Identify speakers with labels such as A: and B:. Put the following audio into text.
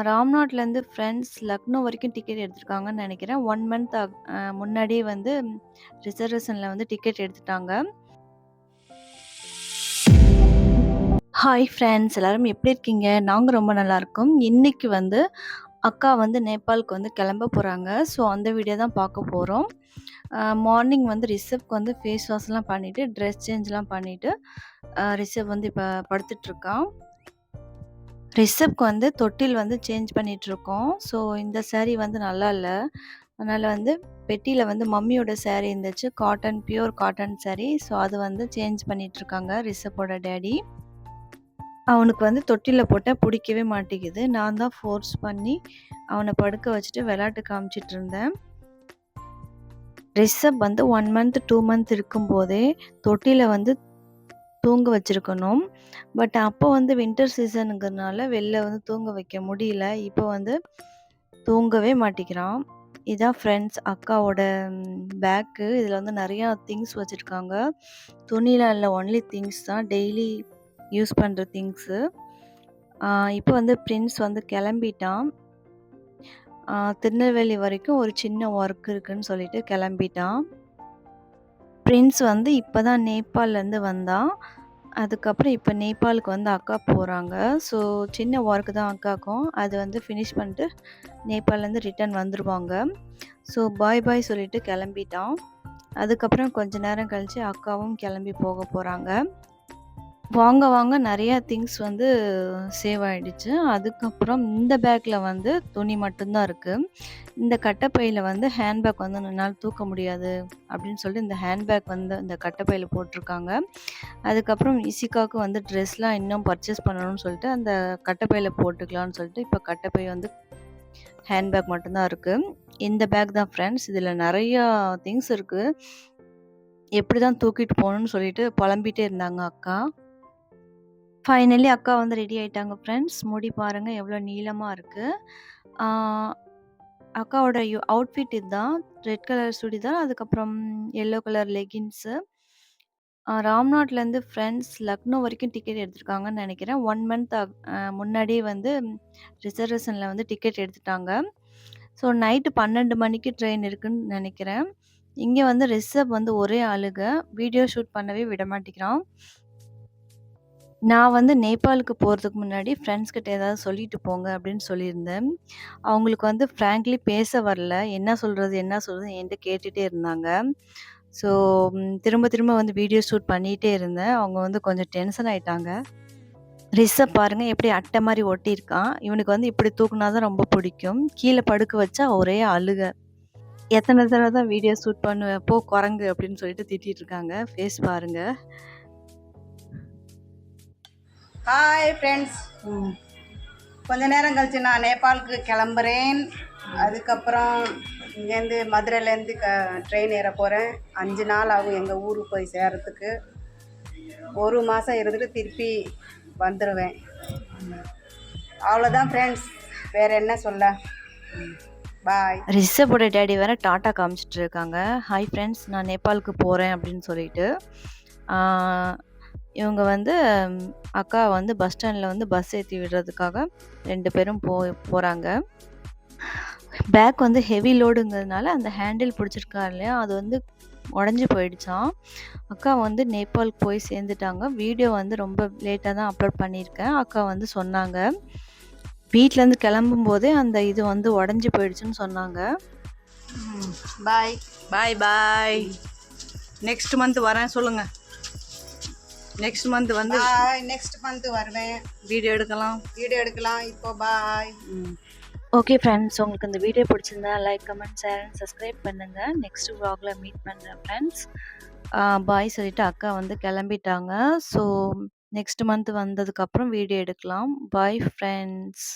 A: ராம்நாட்லேருந்து friends Lucknow வரைக்கும் ticket எடுத்திருக்காங்கன்னு நெனைக்கிறேன். 1 month முன்னாடியே வந்து ரிசர்வேஷன்ல வந்து டிக்கெட் எடுத்துட்டாங்க. ஹாய் ஃப்ரெண்ட்ஸ் எல்லாரும் எப்படி இருக்கீங்க? நாங்க ரொம்ப நல்லாருக்கோம். இன்னைக்கு வந்து அக்கா வந்து நேபாளுக்கு வந்து கிளம்ப போறாங்க. ஸோ அந்த வீடியோ தான் பார்க்க போறோம். மார்னிங் வந்து ரிஷப்க்கு வந்து ஃபேஸ் வாஷ்லாம் பண்ணிட்டு, ட்ரெஸ் சேஞ்ச்லாம் பண்ணிட்டு, ரிஷப் வந்து இப்ப படுத்துட்ருக்கான். ரிஷப்க்கு வந்து தொட்டில் வந்து சேஞ்ச் பண்ணிட்டுருக்கோம். ஸோ இந்த சாரீ வந்து நல்லா இல்ல. அதனால வந்து பெட்டியில வந்து மம்மியோட சாரீ இருந்துச்சு. Cotton pure cotton sari. So அது வந்து சேஞ்ச் பண்ணிட்டுருக்காங்க ரிஷப்போட டாடி. அவனுக்கு வந்து தொட்டில்ல போட்டா புடிக்கவே மாட்டேங்குது. நான் தான் ஃபோர்ஸ் பண்ணி அவன படுக்க வச்சுட்டு விளையாட்டு காமிச்சிட்டு இருந்தேன். ரிஷப் வந்து 1 மந்த் 2 மந்த் இருக்கும்போதே தொட்டில வந்து தூங்க வச்சிருக்கணும். பட் அப்போ வந்து வின்டர் சீசனுங்கிறனால வெளில வந்து தூங்க வைக்க முடியல. இப்போ வந்து தூங்கவே மாட்டேங்கிறான். இதான் ஃப்ரெண்ட்ஸ் அக்காவோட பேக்கு. இதில வந்து நெறையா திங்ஸ் வச்சிருக்காங்க. துணிலாம் இல்ல ஒன்லி திங்ஸ் தான். டெய்லி யூஸ் பண்ற திங்ஸு. இப்போ வந்து பிரின்ஸ் வந்து கிளம்பிட்டான். திருநெல்வேலி வரைக்கும் ஒரு சின்ன ஒர்க் இருக்குன்னு சொல்லிட்டு கிளம்பிட்டான். பிரின்ஸ் வந்து இப்போ தான் நேபாள்லேருந்து வந்தான். அதுக்கப்புறம் இப்போ நேபாளுக்கு வந்து அக்கா போகிறாங்க. ஸோ சின்ன ஒர்க் தான் அக்காக்கும். அது வந்து ஃபினிஷ் பண்ணிட்டு நேபாள்லேருந்து ரிட்டர்ன் வந்துருவாங்க. ஸோ பாய் பாய் சொல்லிட்டு கிளம்பிட்டான். அதுக்கப்புறம் கொஞ்ச நேரம் கழித்து அக்காவும் கிளம்பி போக போகிறாங்க. வாங்க வாங்க நெறையா திங்ஸ் வந்து சேவ் ஆயிடுச்சு. அதுக்கப்புறம் இந்த பேக்கில் வந்து துணி மட்டும்தான் இருக்குது. இந்த கட்டைப்பையில் வந்து ஹேண்ட்பேக் வந்து என்னால் தூக்க முடியாது அப்படின்னு சொல்லிட்டு இந்த ஹேண்ட்பேக் வந்து இந்த கட்டைப்பையில் போட்டிருக்காங்க. அதுக்கப்புறம் இசிகாவுக்கு வந்து ட்ரெஸ்லாம் இன்னும் பர்ச்சேஸ் பண்ணணும்னு சொல்லிட்டு அந்த கட்டைப்பையில் போட்டுக்கலாம்னு சொல்லிட்டு இப்போ கட்டைப்பை வந்து ஹேண்ட்பேக் மட்டும்தான் இருக்குது. இந்த பேக் தான் ஃப்ரெண்ட்ஸ். இதில் நிறையா திங்ஸ் இருக்குது. எப்படி தான் தூக்கிட்டு போகணும்னு சொல்லிட்டு புலம்பிகிட்டே இருந்தாங்க அக்கா. ஃபைனலி அக்கா வந்து ரெடி ஆயிட்டாங்க ஃப்ரெண்ட்ஸ். முடி பாருங்க எவ்வளோ நீளமா இருக்கு. அக்காவோட அவுட்ஃபிட் இதுதான். ரெட் கலர் சுடிதார், அதுக்கப்புறம் எல்லோ கலர் லெகின்ஸு. ராம்நாட்லேருந்து ஃப்ரெண்ட்ஸ் லக்னோ வரைக்கும் டிக்கெட் எடுத்திருக்காங்கன்னு நெனைக்கிறேன். 1 மந்த் முன்னாடியே வந்து ரிசர்வேஷன்ல வந்து டிக்கெட் எடுத்துட்டாங்க. ஸோ நைட்டு 12 மணிக்கு ட்ரெயின் இருக்குன்னு நெனைக்கிறேன். இங்கே வந்து ரிஷப் வந்து ஒரே அழுக. வீடியோ ஷூட் பண்ணவே விட மாட்டேங்கிறான். நான் வந்து நேபாளுக்கு போறதுக்கு முன்னாடி ஃப்ரெண்ட்ஸ் கிட்ட ஏதாவது சொல்லிட்டு போங்க அப்படின்னு சொல்லியிருந்தேன். அவங்களுக்கு வந்து ஃப்ராங்க்லி பேச வரல. என்ன சொல்றதுன்னு என்ட்ட கேட்டுட்டே இருந்தாங்க. ஸோ திரும்ப திரும்ப வந்து வீடியோ ஷூட் பண்ணிட்டே இருந்தேன். அவங்க வந்து கொஞ்சம் டென்ஷன் ஆயிட்டாங்க. ரிஷப் பாருங்க எப்படி அட்டை மாரி ஒட்டியிருக்கான். இவனுக்கு வந்து இப்படி தூக்குனா தான் ரொம்ப பிடிக்கும். கீழ படுக்க வச்சா ஒரே அழுக. எத்தன தடவ தான் வீடியோ ஷூட் பண்ணுவ? போ குரங்கு அப்படின்னு சொல்லிட்டு திட்டிட்டு இருக்காங்க. ஃபேஸ் பாருங்க.
B: ஹாய் ஃப்ரெண்ட்ஸ், கொஞ்ச நேரம் கழிச்சு நான் நேபாளுக்கு கிளம்புறேன். அதுக்கப்புறம் இங்கேருந்து மதுரையிலேருந்து ட்ரெயின் ஏற போகிறேன். 5 நாள் ஆகும் எங்கள் ஊருக்கு போய் சேர்கிறதுக்கு. 1 மாதம் இருந்துட்டு திருப்பி வந்துடுவேன். அவ்வளோதான் ஃப்ரெண்ட்ஸ், வேறு என்ன சொல்ல. பாய்.
A: ரிஷப்போட டேடி வேற டாட்டா காமிச்சிட்டு இருக்காங்க. ஹாய் ஃப்ரெண்ட்ஸ், நான் நேபாளுக்கு போகிறேன் அப்படின்னு சொல்லிட்டு. இவங்க வந்து அக்கா வந்து பஸ் ஸ்டாண்டில் வந்து பஸ் ஏற்றி விடுறதுக்காக 2 பேரும் போகிறாங்க. பேக் வந்து ஹெவி லோடுங்கிறதுனால அந்த ஹேண்டில் பிடிச்சிருக்கா இல்லையா, அது வந்து உடஞ்சி போயிடுச்சான். அக்கா வந்து நேபாளுக்கு போய் சேர்ந்துட்டாங்க. வீடியோ வந்து ரொம்ப லேட்டாக தான் அப்லோட் பண்ணியிருக்கேன். அக்கா வந்து சொன்னாங்க, வீட்டிலேருந்து கிளம்பும் போதே அந்த இது வந்து உடஞ்சி போயிடுச்சுன்னு சொன்னாங்க.
B: பாய்
C: பாய் பாய். நெக்ஸ்ட் மந்த் வரேன் சொல்லுங்க. நெக்ஸ்ட் மந்த் வந்து
B: நெக்ஸ்ட் மந்த் வருவேன்.
C: வீடியோ எடுக்கலாம்.
B: இப்போ பாய்.
A: ஓகே ஃப்ரெண்ட்ஸ், உங்களுக்கு இந்த வீடியோ பிடிச்சிருந்தா like, comment, share and subscribe பண்ணுங்கள். நெக்ஸ்ட் vlogல மீட் பண்ணுறேன் ஃப்ரெண்ட்ஸ். பாய் சொல்லிட்டு அக்கா வந்து கிளம்பிட்டாங்க. ஸோ நெக்ஸ்ட் மந்த் வந்ததுக்கப்புறம் வீடியோ எடுக்கலாம். Bye friends.